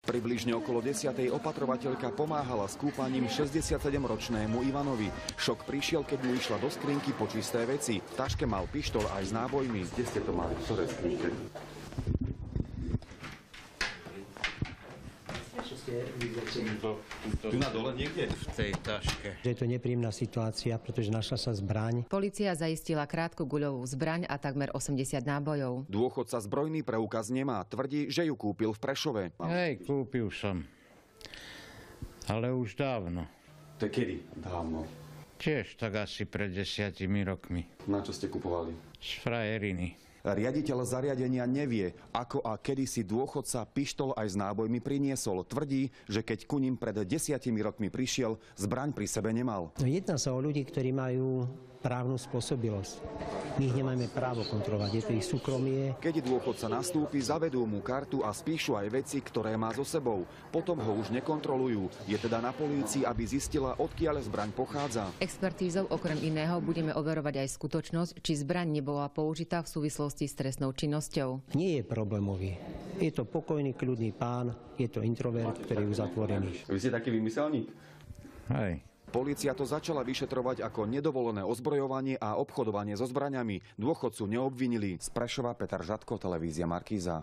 Približne okolo 10:00 opatrovateľka pomáhala s kúpaním 67-ročnému Ivanovi. Šok prišiel, keď mu išla do skrinky po čisté veci. V taške mal pištol aj s nábojmi. Kde ste to mali? V ktorej skrinke? Tu na dole niekde? V tej taške. Je to nepríjemná situácia, pretože našla sa zbraň. Polícia zaistila krátku guľovú zbraň a takmer 80 nábojov. Dôchodca zbrojný preukaz nemá. Tvrdí, že ju kúpil v Prešove. Hej, kúpil som. Ale už dávno. To je kedy? Dávno. Tiež tak asi pred 10 rokmi. Na čo ste kupovali? Z frajeriny. Riaditeľ zariadenia nevie, ako a kedy si dôchodca pištol aj s nábojmi priniesol. Tvrdí, že keď ku ním pred 10 rokmi prišiel, zbraň pri sebe nemal. Jedná sa o ľudí, ktorí majú právnu spôsobilosť. My ich nemáme právo kontrolovať, je to ich súkromie. Keď dôchodca nastúpi, zavedú mu kartu a spíšu aj veci, ktoré má so sebou. Potom ho už nekontrolujú. Je teda na polícii, aby zistila, odkiaľ zbraň pochádza. Expertízou okrem iného budeme overovať aj skutočnosť, či zbraň nebola použitá v súvislosti s trestnou činnosťou. Nie je problémový. Je to pokojný, kľudný pán, je to introvert, ktorý je uzatvorený. Vy ste taký vymyselník? Hej. Polícia to začala vyšetrovať ako nedovolené ozbrojovanie a obchodovanie so zbraňami. Dôchodcu neobvinili. Z Prešova Peter Žatko, televízia Markíza.